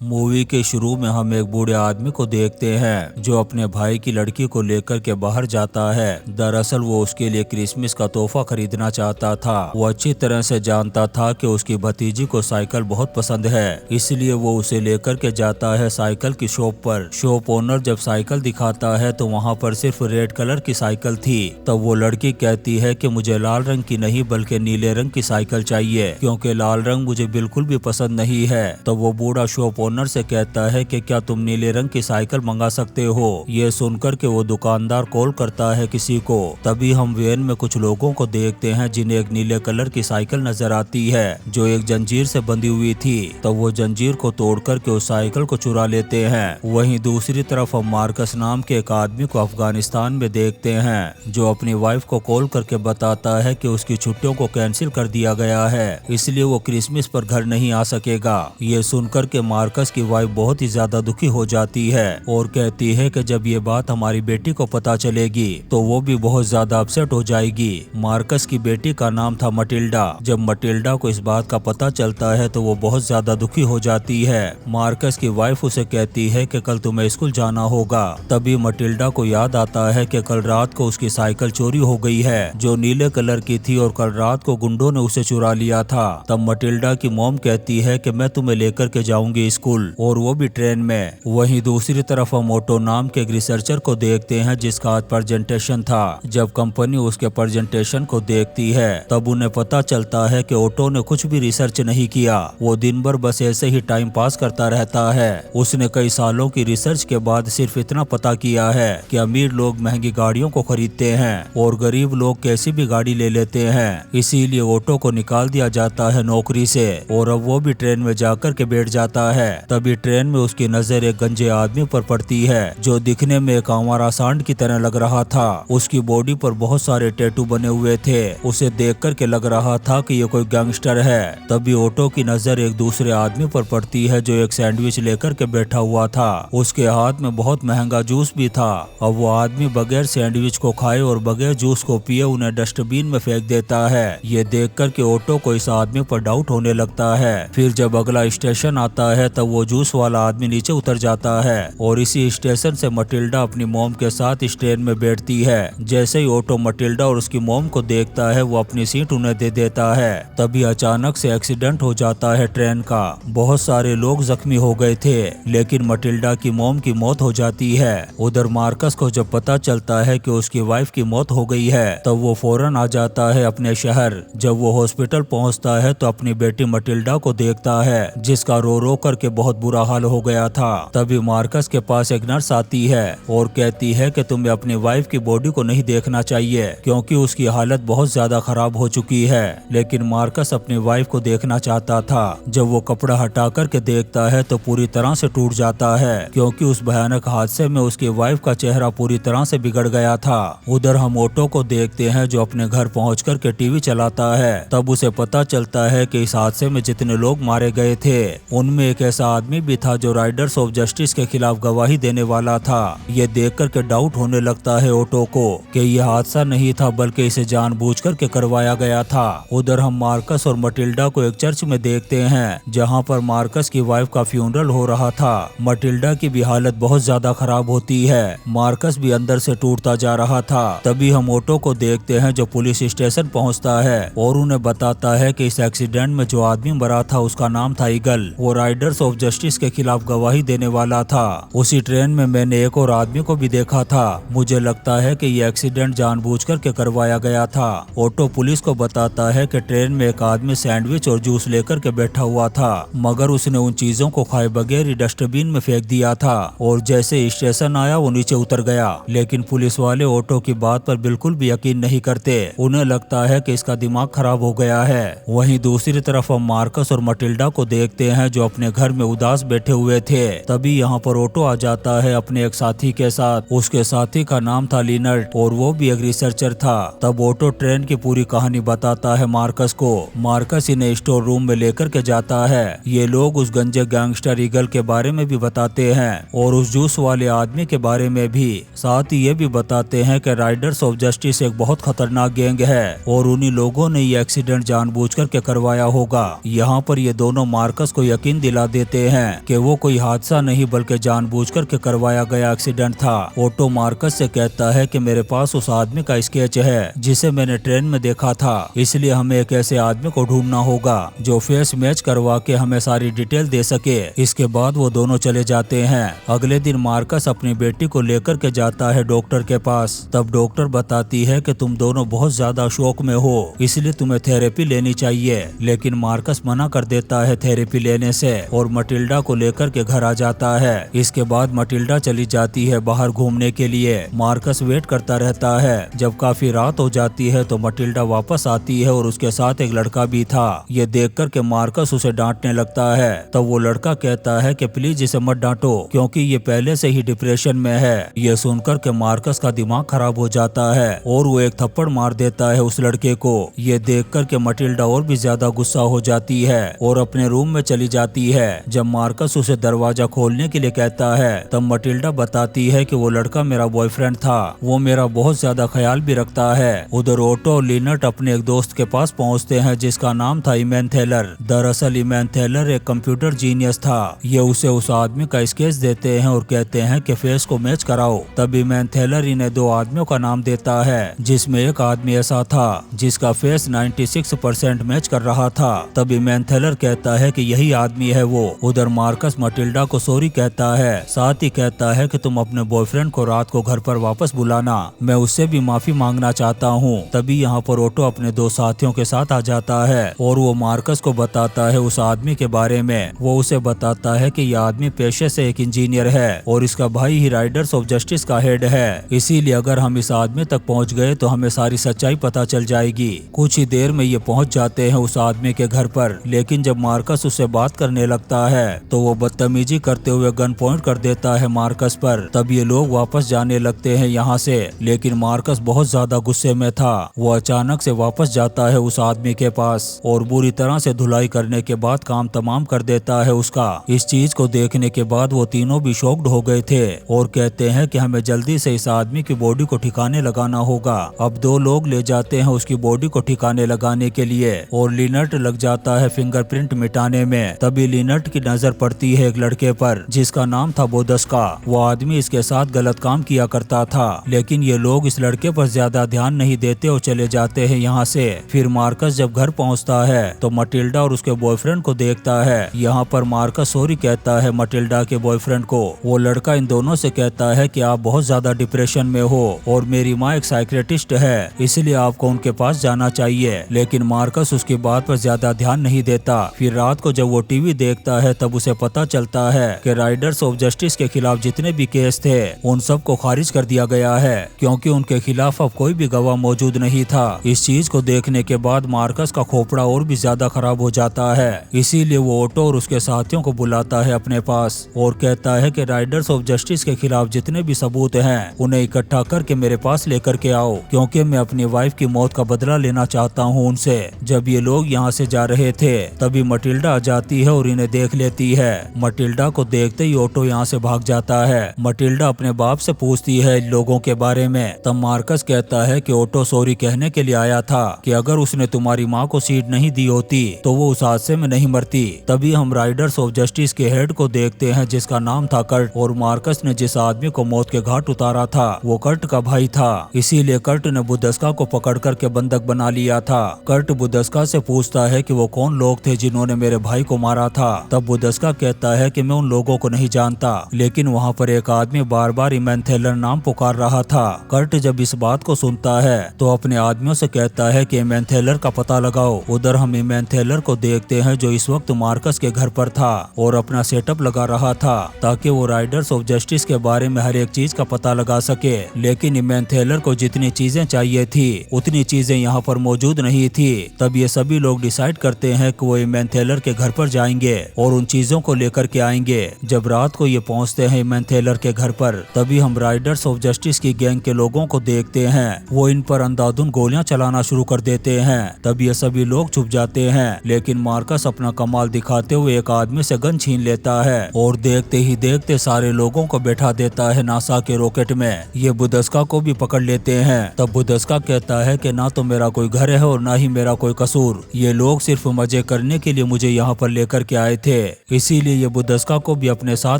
Movie के शुरू में हम एक बूढ़े आदमी को देखते हैं जो अपने भाई की लड़की को लेकर के बाहर जाता है। दरअसल वो उसके लिए क्रिसमस का तोहफा खरीदना चाहता था। वो अच्छी तरह से जानता था कि उसकी भतीजी को साइकिल बहुत पसंद है, इसलिए वो उसे लेकर के जाता है साइकिल की शॉप पर। शॉप ओनर जब साइकिल दिखाता है तो वहाँ पर सिर्फ रेड कलर की साइकिल थी। तब वो लड़की कहती है कि मुझे लाल रंग की नहीं बल्कि नीले रंग की साइकिल चाहिए, क्योंकि लाल रंग मुझे बिल्कुल भी पसंद नहीं है। तब वो बूढ़ा शॉप ओनर से कहता है कि क्या तुम नीले रंग की साइकिल मंगा सकते हो। ये सुनकर के वो दुकानदार कॉल करता है किसी को। तभी हम वैन में कुछ लोगों को देखते हैं जिन्हें एक नीले कलर की साइकिल नजर आती है जो एक जंजीर से बंधी हुई थी। तब वो जंजीर को तोड़ करके उस साइकिल को चुरा लेते हैं। वहीं दूसरी तरफ हम मार्कस नाम के एक आदमी को अफगानिस्तान में देखते हैं जो अपनी वाइफ को कॉल करके बताता है कि उसकी छुट्टियों को कैंसिल कर दिया गया है, इसलिए वो क्रिसमस पर घर नहीं आ सकेगा। ये सुनकर के मार्कस की वाइफ बहुत ही ज्यादा दुखी हो जाती है और कहती है कि जब ये बात हमारी बेटी को पता चलेगी तो वो भी बहुत ज्यादा अपसेट हो जाएगी। मार्कस की बेटी का नाम था मटिल्डा। जब मटिल्डा को इस बात का पता चलता है तो वो बहुत ज्यादा दुखी हो जाती है। मार्कस की वाइफ उसे कहती है कि कल तुम्हें स्कूल जाना होगा। तभी मटिल्डा को याद आता है कि कल रात को उसकी साइकिल चोरी हो गई है जो नीले कलर की थी और कल रात को गुंडों ने उसे चुरा लिया था। तब मटिल्डा की मॉम कहती है कि मैं तुम्हें लेकर के जाऊंगी स्कूल, और वो भी ट्रेन में। वहीं दूसरी तरफ हम ओटो नाम के एक रिसर्चर को देखते हैं जिसका आज प्रेजेंटेशन था। जब कंपनी उसके प्रेजेंटेशन को देखती है तब उन्हें पता चलता है कि ओटो ने कुछ भी रिसर्च नहीं किया। वो दिन भर बस ऐसे ही टाइम पास करता रहता है। उसने कई सालों की रिसर्च के बाद सिर्फ इतना पता किया है कि अमीर लोग महंगी गाड़ियों को खरीदते हैं और गरीब लोग कैसी भी गाड़ी ले लेते हैं। इसीलिए ओटो को निकाल दिया जाता है नौकरी से और अब वो भी ट्रेन में जाकर के बैठ जाता है। तभी ट्रेन में उसकी नजर एक गंजे आदमी पर पड़ती है जो दिखने में एक आवारा सांड की तरह लग रहा था। उसकी बॉडी पर बहुत सारे टैटू बने हुए थे। उसे देख कर के लग रहा था कि ये कोई गैंगस्टर है। तभी ऑटो की नजर एक दूसरे आदमी पर पड़ती है जो एक सैंडविच लेकर के बैठा हुआ था। उसके हाथ में बहुत महंगा जूस भी था। अब वो आदमी बगैर सैंडविच को खाए और बगैर जूस को पिए उन्हें डस्टबिन में फेंक देता है। ये देख कर के ऑटो को इस आदमी पर डाउट होने लगता है। फिर जब अगला स्टेशन आता है तब वो जूस वाला आदमी नीचे उतर जाता है और इसी स्टेशन से मटिल्डा अपनी मॉम के साथ इस ट्रेन में बैठती है। जैसे ही ऑटो मटिल्डा और उसकी मॉम को देखता है वो अपनी सीट उन्हें दे देता है। तभी अचानक से एक्सीडेंट हो जाता है ट्रेन का। बहुत सारे लोग जख्मी हो गए थे लेकिन मटिल्डा की मॉम की मौत हो जाती है। उधर मार्कस को जब पता चलता है कि उसकी वाइफ की मौत हो गई है तब वो फौरन आ जाता है अपने शहर। जब वो हॉस्पिटल पहुंचता है तो अपनी बेटी मटिल्डा को देखता है जिसका रो रो करके बहुत बुरा हाल हो गया था। तभी मार्कस के पास एक नर्स आती है और कहती है कि तुम्हें अपनी वाइफ की बॉडी को नहीं देखना चाहिए क्योंकि उसकी हालत बहुत ज्यादा खराब हो चुकी है। लेकिन मार्कस अपनी वाइफ को देखना चाहता था। जब वो कपड़ा हटा करके देखता है तो पूरी तरह से टूट जाता है क्योंकि उस भयानक हादसे में उसकी वाइफ का चेहरा पूरी तरह से बिगड़ गया था। उधर हम ऑटो को देखते हैं जो अपने घर पहुँच करके टीवी चलाता है। तब उसे पता चलता है कि इस हादसे में जितने लोग मारे गए थे उनमें एक ऐसा आदमी भी था जो राइडर्स ऑफ जस्टिस के खिलाफ गवाही देने वाला था। ये देख कर के डाउट होने लगता है ऑटो को कि यह हादसा नहीं था बल्कि इसे जानबूझकर के करवाया गया था। उधर हम मार्कस और मटिल्डा को एक चर्च में देखते हैं जहां पर मार्कस की वाइफ का फ्यूनरल हो रहा था। मटिल्डा की भी हालत बहुत ज्यादा खराब होती है। मार्कस भी अंदर से टूटता जा रहा था। तभी हम ऑटो को देखते हैं जो पुलिस स्टेशन पहुंचता है और उन्हें बताता है कि इस एक्सीडेंट में जो आदमी मरा था उसका नाम था ईगल। वो राइडर्स ऑफ जस्टिस के खिलाफ गवाही देने वाला था। उसी ट्रेन में मैंने एक और आदमी को भी देखा था। मुझे लगता है कि ये एक्सीडेंट जानबूझकर के करवाया गया था। ऑटो पुलिस को बताता है कि ट्रेन में एक आदमी सैंडविच और जूस लेकर के बैठा हुआ था मगर उसने उन चीजों को खाए बगैर ही डस्टबिन में फेंक दिया था और जैसे स्टेशन आया वो नीचे उतर गया। लेकिन पुलिस वाले ऑटो की बात पर बिल्कुल भी यकीन नहीं करते। उन्हें लगता है कि इसका दिमाग खराब हो गया है। वहीं दूसरी तरफ हम मार्कस और मटिल्डा को देखते हैं जो अपने घर में उदास बैठे हुए थे। तभी यहाँ पर ऑटो आ जाता है अपने एक साथी के साथ। उसके साथी का नाम था लिनर्ट और वो भी एक रिसर्चर था। तब ऑटो ट्रेन की पूरी कहानी बताता है मार्कस को। मार्कस इन्हें स्टोर रूम में लेकर के जाता है। ये लोग उस गंजे गैंगस्टर ईगल के बारे में भी बताते हैं और उस जूस वाले आदमी के बारे में भी। साथ ही ये भी बताते हैं कि राइडर्स ऑफ जस्टिस एक बहुत खतरनाक गैंग है और उन्हीं लोगों ने ये एक्सीडेंट जानबूझकर के करवाया होगा। यहाँ पर ये दोनों मार्कस को यकीन दिला देते कहते हैं कि वो कोई हादसा नहीं बल्कि जानबूझकर के करवाया गया एक्सीडेंट था। ओटो मार्कस से कहता है कि मेरे पास उस आदमी का स्केच है जिसे मैंने ट्रेन में देखा था, इसलिए हमें एक ऐसे आदमी को ढूंढना होगा जो फेस मैच करवा के हमें सारी डिटेल दे सके। इसके बाद वो दोनों चले जाते हैं। अगले दिन मार्कस अपनी बेटी को लेकर के जाता है डॉक्टर के पास। तब डॉक्टर बताती है कि तुम दोनों बहुत ज्यादा शौक में हो, इसलिए तुम्हें थेरेपी लेनी चाहिए। लेकिन मार्कस मना कर देता है थेरेपी लेने से और मटिल्डा को लेकर के घर आ जाता है। इसके बाद मटिल्डा चली जाती है बाहर घूमने के लिए। मार्कस वेट करता रहता है। जब काफी रात हो जाती है तो मटिल्डा वापस आती है और उसके साथ एक लड़का भी था। ये देखकर के मार्कस उसे डांटने लगता है। तब वो लड़का कहता है कि प्लीज इसे मत डांटो क्योंकि ये पहले से ही डिप्रेशन में है। ये सुनकर के मार्कस का दिमाग खराब हो जाता है और वो एक थप्पड़ मार देता है उस लड़के को। ये देखकर के मटिल्डा और भी ज्यादा गुस्सा हो जाती है और अपने रूम में चली जाती है। जब मार्कस उसे दरवाजा खोलने के लिए कहता है तब मटिल्डा बताती है कि वो लड़का मेरा बॉयफ्रेंड था, वो मेरा बहुत ज्यादा ख्याल भी रखता है। उधर ओटो और लिनट अपने एक दोस्त के पास पहुंचते हैं जिसका नाम था इमैन थेलर। दरअसल इमैन थेलर एक कंप्यूटर जीनियस था। ये उसे उस आदमी का स्केच देते हैं और कहते हैं कि फेस को मैच कराओ। तब इमैन थेलर इन्हें दो आदमियों का नाम देता है जिसमें एक आदमी ऐसा था जिसका फेस 96% मैच कर रहा था। तब इमैन थेलर कहता है कि यही आदमी है वो। उधर मार्कस मटिल्डा को सॉरी कहता है, साथ ही कहता है कि तुम अपने बॉयफ्रेंड को रात को घर पर वापस बुलाना, मैं उससे भी माफी मांगना चाहता हूँ। तभी यहाँ पर ओटो अपने दो साथियों के साथ आ जाता है और वो मार्कस को बताता है उस आदमी के बारे में। वो उसे बताता है कि यह आदमी पेशे से एक इंजीनियर है और इसका भाई ही राइडर्स ऑफ जस्टिस का हेड है, इसीलिए अगर हम इस आदमी तक पहुँच गए तो हमें सारी सच्चाई पता चल जाएगी। कुछ ही देर में ये पहुँच जाते हैं उस आदमी के घर पर। लेकिन जब मार्कस उससे बात करने लगता है तो वो बदतमीजी करते हुए गन पॉइंट कर देता है मार्कस पर। तब ये लोग वापस जाने लगते हैं यहाँ से, लेकिन मार्कस बहुत ज्यादा गुस्से में था। वो अचानक से वापस जाता है उस आदमी के पास और बुरी तरह से धुलाई करने के बाद काम तमाम कर देता है उसका। इस चीज को देखने के बाद वो तीनों भी शॉक्ड हो गए थे और कहते हैं कि हमें जल्दी से इस आदमी की बॉडी को ठिकाने लगाना होगा। अब दो लोग ले जाते हैं उसकी बॉडी को ठिकाने लगाने के लिए और लिनट लग जाता है फिंगरप्रिंट मिटाने में। तभी लिनट की नजर पड़ती है एक लड़के पर जिसका नाम था बोदस्का। वो आदमी इसके साथ गलत काम किया करता था, लेकिन ये लोग इस लड़के पर ज्यादा ध्यान नहीं देते और चले जाते हैं यहाँ से। फिर मार्कस जब घर पहुँचता है तो मटिल्डा और उसके बॉयफ्रेंड को देखता है। यहाँ पर मार्कस सॉरी कहता है मटिल्डा के बॉयफ्रेंड को। वो लड़का इन दोनों से कहता है कि आप बहुत ज्यादा डिप्रेशन में हो और मेरी माँ एक साइकियाट्रिस्ट है, इसलिए आपको उनके पास जाना चाहिए। लेकिन मार्कस उसकी बात पर ज्यादा ध्यान नहीं देता। फिर रात को जब वो टीवी देखता है तब उसे पता चलता है कि राइडर्स ऑफ जस्टिस के खिलाफ जितने भी केस थे उन सब को खारिज कर दिया गया है क्योंकि उनके खिलाफ अब कोई भी गवाह मौजूद नहीं था। इस चीज को देखने के बाद मार्कस का खोपड़ा और भी ज्यादा खराब हो जाता है। इसीलिए वो ओटो और उसके साथियों को बुलाता है अपने पास और कहता है कि राइडर्स ऑफ जस्टिस के खिलाफ जितने भी सबूत हैं उन्हें इकट्ठा करके मेरे पास लेकर के आओ क्योंकि मैं अपनी वाइफ की मौत का बदला लेना चाहता हूँ उनसे। जब ये लोग यहाँ से जा रहे थे तभी मटिल्डा आ जाती है और इन्हें देख लेती है। मटिल्डा को देखते ही ओटो यहाँ से भाग जाता है। मटिल्डा अपने बाप से पूछती है इन लोगों के बारे में। तब मार्कस कहता है कि ओटो सॉरी कहने के लिए आया था कि अगर उसने तुम्हारी माँ को सीट नहीं दी होती तो वो उस हादसे में नहीं मरती। तभी हम राइडर्स ऑफ जस्टिस के हेड को देखते हैं जिसका नाम था कर्ट और मार्कस ने जिस आदमी को मौत के घाट उतारा था वो कर्ट का भाई था, इसीलिए कर्ट ने बुदस्का को पकड़ करके बंधक बना लिया था। कर्ट बुदस्का से पूछता है कि वो कौन लोग थे जिन्होंने मेरे भाई को मारा था। तब बुदस्का कहता है कि मैं उन लोगों को नहीं जानता, लेकिन वहाँ पर एक आदमी बार बार इमैन थेलर नाम पुकार रहा था। कर्ट जब इस बात को सुनता है तो अपने आदमियों से कहता है कि इमैन थेलर का पता लगाओ। उधर हम इमैन थेलर को देखते हैं जो इस वक्त मार्कस के घर पर था और अपना सेटअप लगा रहा था ताकि वो राइडर्स ऑफ जस्टिस के बारे में हर एक चीज का पता लगा सके। लेकिन इमैन थेलर को जितनी चीजें चाहिए थी उतनी चीजें यहाँ पर मौजूद नहीं थी। तब ये सभी लोग डिसाइड करते हैं कि वो इमैन थेलर के घर पर जाएंगे और उन चीजों को लेकर के आएंगे। जब रात को ये पहुँचते हैं इमैन थेलर के घर पर तभी हम राइडर्स ऑफ जस्टिस की गैंग के लोगों को देखते हैं। वो इन पर अंधाधुंध गोलियां चलाना शुरू कर देते हैं। तब ये सभी लोग छुप जाते हैं, लेकिन मार्कस अपना कमाल दिखाते हुए एक आदमी से गन छीन लेता है और देखते ही देखते सारे लोगों को बैठा देता है नासा के रॉकेट में। ये बुदस्का को भी पकड़ लेते हैं। तब बुदस्का कहता है कि ना तो मेरा कोई घर है और ना ही मेरा कोई कसूर, ये लोग सिर्फ मजे करने के लिए मुझे यहाँ पर लेकर के आए थे। इसीलिए ये बुदस्का को भी अपने साथ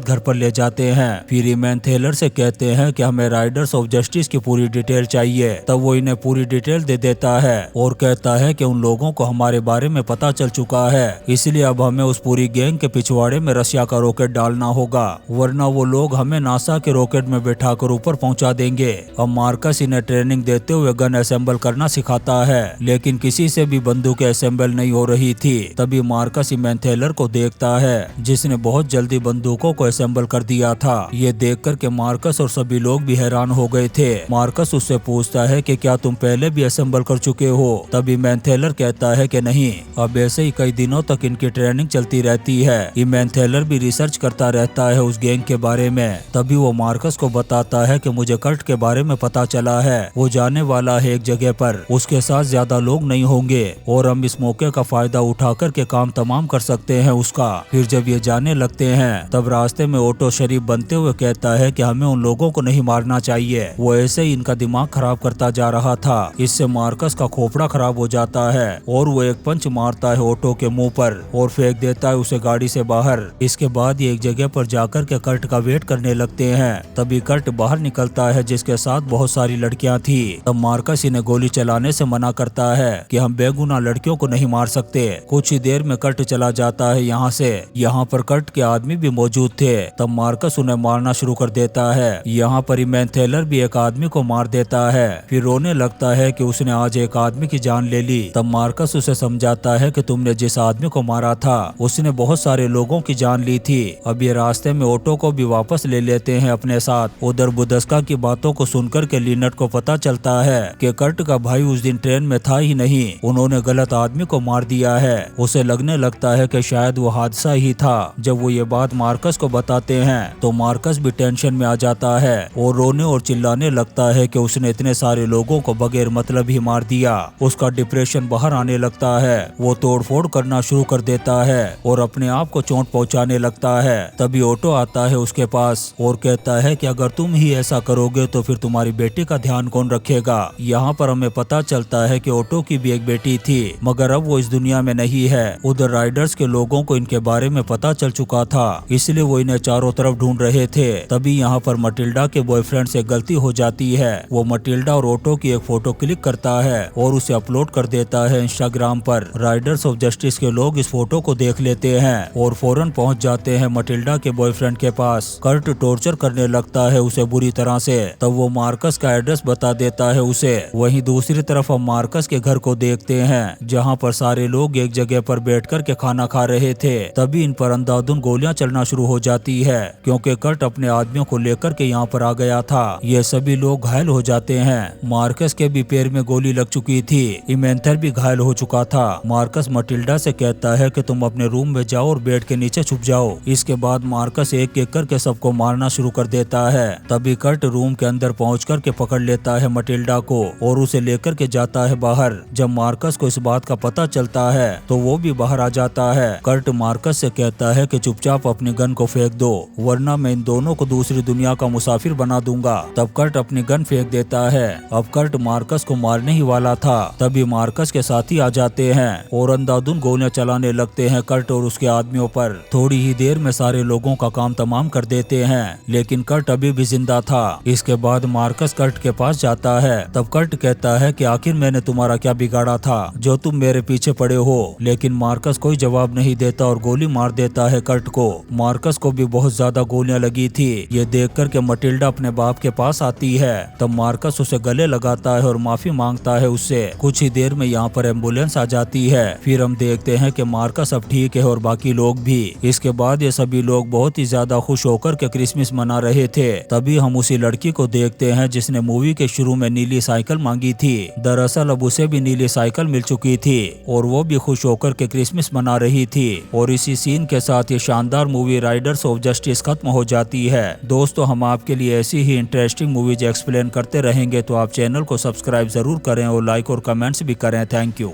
घर पर ले जाते हैं। फिर इमेंथेलर से कहते हैं कि हमें राइडर्स ऑफ जस्टिस की पूरी डिटेल चाहिए। तब वो इन्हें पूरी डिटेल दे देता है और कहता है कि उन लोगों को हमारे बारे में पता चल चुका है, इसलिए अब हमें उस पूरी गैंग के पिछवाड़े में रशिया का रॉकेट डालना होगा, वरना वो लोग हमें नासा के रॉकेट में बैठाकर ऊपर पहुंचा देंगे। अब मार्कस इन्हें ट्रेनिंग देते हुए गन असेंबल करना सिखाता है, लेकिन किसी से भी बंदूकें असेंबल नहीं हो रही थी। तभी मार्कस इमेंथेलर को देखता है जिसने बहुत जल्दी बंदूकों को असेंबल कर दिया था। ये देखकर के मार्कस और सभी लोग भी हैरान हो गए थे। मार्कस उससे पूछता है कि क्या तुम पहले भी असेंबल कर चुके हो? तभी इमेंथेलर कहता है कि नहीं, अब ऐसे ही कई दिनों तक इनकी ट्रेनिंग चलती रहती है। इमेंथेलर भी रिसर्च करता रहता है उस गैंग के बारे में। तभी वो मार्कस को बताता है कि मुझे कर्ट के बारे में पता चला है, वो जाने वाला है एक जगह पर, उसके साथ ज्यादा लोग नहीं होंगे और हम इस मौके का फायदा उठाकर के काम तमाम कर सकते हैं उसका। फिर जब ये जाने लगते हैं तब रास्ते में ऑटो शरीफ बनते हुए कहता है कि हमें उन लोगों को नहीं मारना चाहिए, वो ऐसे ही इनका दिमाग खराब करता जा रहा था। इससे मार्कस का खोपड़ा खराब हो जाता है और वो एक पंच मारता है ऑटो के मुंह पर और फेंक देता है उसे गाड़ी से बाहर। इसके बाद ये एक जगह पर जाकर के कर्ट का वेट करने लगते हैं। तभी कर्ट बाहर निकलता है जिसके साथ बहुत सारी लड़कियां थी। तब मार्कस इन्हें गोली चलाने से मना करता है कि हम बेगुनाह लड़कियों को नहीं मार सकते। कुछ ही देर में कर्ट चला जाता है यहाँ से। यहाँ पर कर्ट के आदमी भी मौजूद थे। तब मार्कस उन्हें मारना शुरू कर देता है। यहाँ पर इमेंथेलर भी एक आदमी को मार देता है, फिर रोने लगता है कि उसने आज एक आदमी की जान ले ली। तब मार्कस उसे समझाता है कि तुमने जिस आदमी को मारा था उसने बहुत सारे लोगों की जान ली थी। अब ये रास्ते में ऑटो को भी वापस ले लेते हैं अपने साथ। उधर बुदस्का की बातों को सुनकर के लिनट को पता चलता है कि कर्ट का भाई उस दिन ट्रेन में था ही नहीं, उन्होंने गलत आदमी को मार दिया है। उसे लगने लगता है कि शायद वो हादसा ही था। जब वो ये बात मार्कस को बताते हैं तो मार्कस भी टेंशन में आ जाता है और रोने और चिल्लाने लगता है कि उसने इतने सारे लोगों को बगैर मतलब ही मार दिया। उसका डिप्रेशन बाहर आने लगता है, वो तोड़फोड़ करना शुरू कर देता है और अपने आप को चोट पहुंचाने लगता है। तभी ऑटो आता है उसके पास और कहता है कि अगर तुम ही ऐसा करोगे तो फिर तुम्हारी बेटी का ध्यान कौन रखेगा। यहाँ पर हमें पता चलता है कि ऑटो की भी एक बेटी थी, मगर अब वो इस दुनिया में नहीं है। उधर राइडर्स के लोगों को इनके बारे में पता चल चुका था, इसलिए वो इन्हें चारों तरफ ढूंढ रहे थे। तभी यहाँ पर मटिल्डा के बॉयफ्रेंड से गलती हो जाती है। वो मटिल्डा और ऑटो की एक फोटो क्लिक करता है और उसे अपलोड कर देता है इंस्टाग्राम पर। राइडर्स ऑफ जस्टिस के लोग इस फोटो को देख लेते हैं और फौरन पहुंच जाते हैं मटिल्डा के बॉयफ्रेंड के पास। कर्ट टॉर्चर करने लगता है उसे बुरी तरह से। तब वो मार्कस का एड्रेस बता देता है उसे। वहीं दूसरी तरफ हम मार्कस के घर को देखते हैं जहाँ पर सारे लोग एक जगह पर बैठकर के खाना खा रहे थे। तभी इन पर अंधाधुंध गोलियां चलना शुरू हो जाती है क्योंकि कर्ट अपने आदमियों को लेकर के यहाँ पर आ गया था। ये सभी लोग घायल हो जाते हैं। मार्कस के भी पैर में गोली लग चुकी थी। इमेंथर भी घायल हो चुका था। मार्कस मटिल्डा से कहता है कि तुम अपने रूम में जाओ और बेड के नीचे छुप जाओ। इसके बाद मार्कस एक एक करके सबको मारना शुरू कर देता है। तभी कर्ट रूम के अंदर पहुँच कर के पकड़ लेता है मटिल्डा को और उसे लेकर के जाता है बाहर। जब मार्कस को इस बात का पता चलता है तो वो भी बाहर आ जाता है। कर्ट मार्कस से कहता है कि चुपचाप अपनी गन को फेंक दो, वरना मैं इन दोनों को दूसरी दुनिया का मुसाफिर बना दूंगा। तब कर्ट अपनी गन फेंक देता है। अब कर्ट मार्कस को मारने ही वाला था, तभी मार्कस के साथी आ जाते हैं और अंधाधुंध गोलियां चलाने लगते हैं कर्ट और उसके आदमियों पर। थोड़ी ही देर में सारे लोगों का काम तमाम कर देते हैं, लेकिन कर्ट अभी भी जिंदा था। इसके बाद मार्कस कर्ट के पास जाता है। तब कर्ट कहता है कि आखिर मैंने तुम्हारा क्या बिगाड़ा था जो तुम मेरे पीछे पड़े हो। लेकिन मार्कस कोई जवाब नहीं देता और गोली मार देता है कर्ट को। मार्कस को भी बहुत ज्यादा गोलियां लगी थी। ये देखकर के मटिल्डा अपने बाप के पास आती है। तब मार्कस उसे गले लगाता है और माफी मांगता है उससे। कुछ ही देर में यहाँ पर एम्बुलेंस आ जाती है। फिर हम देखते हैं कि मार्कस अब ठीक है और बाकी लोग भी। इसके बाद ये सभी लोग बहुत ही ज्यादा खुश होकर के क्रिसमस मना रहे थे। तभी हम उसी लड़की को देखते हैं जिसने मूवी के शुरू में नीली साइकिल मांगी थी। दरअसल अब उसे भी नीली साइकिल मिल चुकी थी और वो भी खुश होकर के क्रिसमस मना रही थी। और इसी सीन के साथ ये शानदार मूवी राइडर्स ऑफ जस्टिस खत्म हो जाती है। दोस्तों, हम आपके लिए ऐसी ही इंटरेस्टिंग मूवीज एक्सप्लेन करते रहेंगे, तो आप चैनल को सब्सक्राइब जरूर करें और लाइक और कमेंट्स भी करें। Thank you.